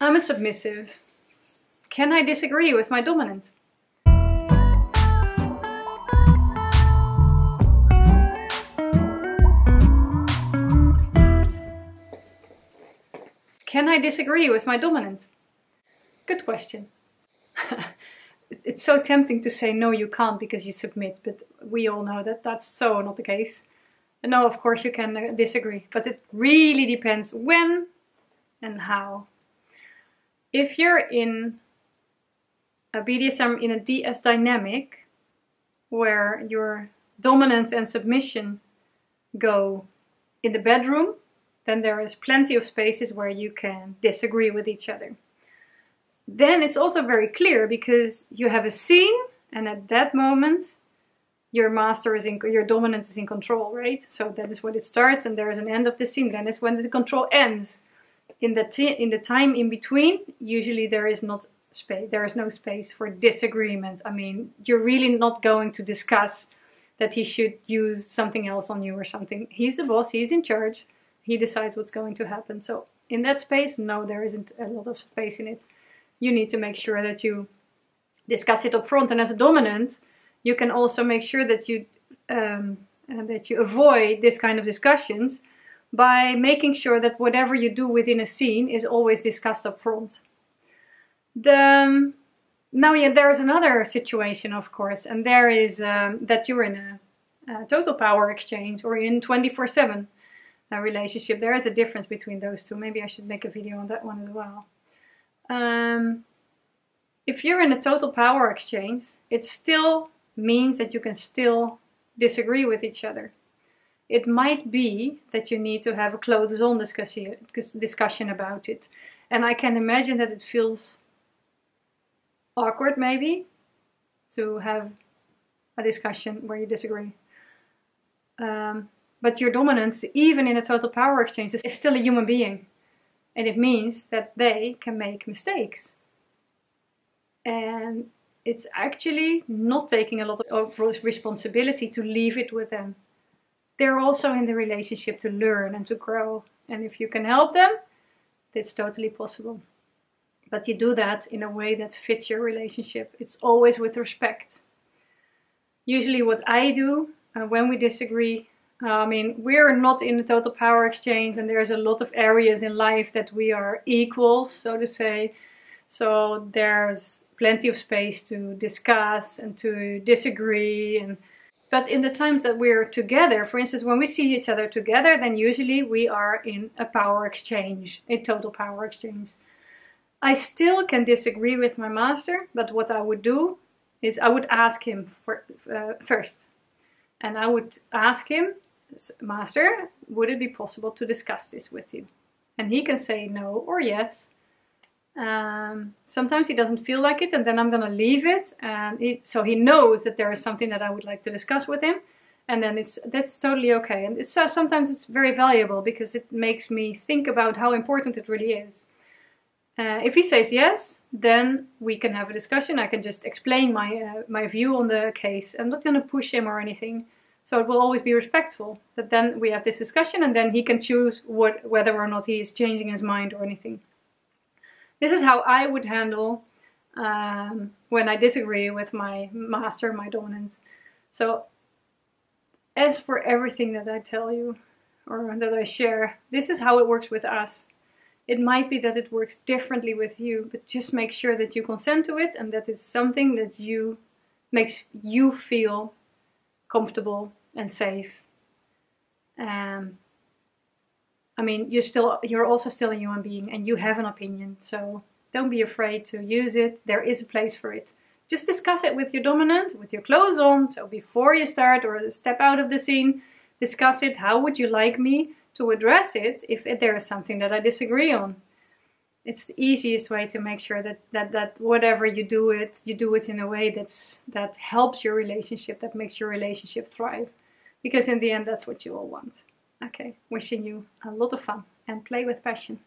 I'm a submissive. Can I disagree with my dominant? Can I disagree with my dominant? Good question. It's so tempting to say no, you can't because you submit, but we all know that that's so not the case. No, of course you can disagree, but it really depends when and how. If you're in a BDSM, in a DS dynamic, where your dominance and submission go in the bedroom, then there is plenty of spaces where you can disagree with each other. Then it's also very clear because you have a scene, and at that moment your master is your dominant is in control, right? So that is when it starts, and there is an end of the scene. Then is when the control ends. In the time in between, usually there is not space. There is no space for disagreement. I mean, you're really not going to discuss that he should use something else on you or something. He's the boss. He's in charge. He decides what's going to happen. So in that space, no, there isn't a lot of space in it. You need to make sure that you discuss it up front. And as a dominant, you can also make sure that you avoid this kind of discussions by making sure that whatever you do within a scene is always discussed up front. Now, yeah, there is another situation, of course, and there is that you're in a total power exchange or in 24/7 relationship. There is a difference between those two. Maybe I should make a video on that one as well. If you're in a total power exchange, it still means that you can still disagree with each other. It might be that you need to have a closed-on discussion about it. And I can imagine that it feels awkward, maybe, to have a discussion where you disagree. But your dominant, even in a total power exchange, is still a human being. And it means that they can make mistakes. And it's actually not taking a lot of responsibility to leave it with them. They're also in the relationship to learn and to grow. And if you can help them, it's totally possible. But you do that in a way that fits your relationship. It's always with respect. Usually what I do when we disagree, I mean, we're not in a total power exchange, and there's a lot of areas in life that we are equals, so to say. So there's plenty of space to discuss and to disagree. But in the times that we're together, for instance, when we see each other together, then usually we are in a power exchange, a total power exchange. I still can disagree with my master, but what I would do is I would ask him first. And I would ask him, Master, would it be possible to discuss this with you? And he can say no or yes. Sometimes he doesn't feel like it, and then I'm going to leave it, and so he knows that there is something that I would like to discuss with him, and then that's totally okay. And sometimes it's very valuable because it makes me think about how important it really is. If he says yes, then we can have a discussion. I can just explain my view on the case. I'm not going to push him or anything, so it will always be respectful. That then we have this discussion, and then he can choose whether or not he is changing his mind or anything. This is how I would handle when I disagree with my master, my dominant. So, as for everything that I tell you or that I share, this is how it works with us. It might be that it works differently with you, but just make sure that you consent to it and that it's something that makes you feel comfortable and safe. I mean, you're also still a human being, and you have an opinion, so don't be afraid to use it. There is a place for it. Just discuss it with your dominant, with your clothes on. So before you start or step out of the scene, discuss it. How would you like me to address it if there is something that I disagree on? It's the easiest way to make sure that whatever you do it in a way that helps your relationship, that makes your relationship thrive. Because in the end, that's what you all want. Okay, wishing you a lot of fun and play with passion.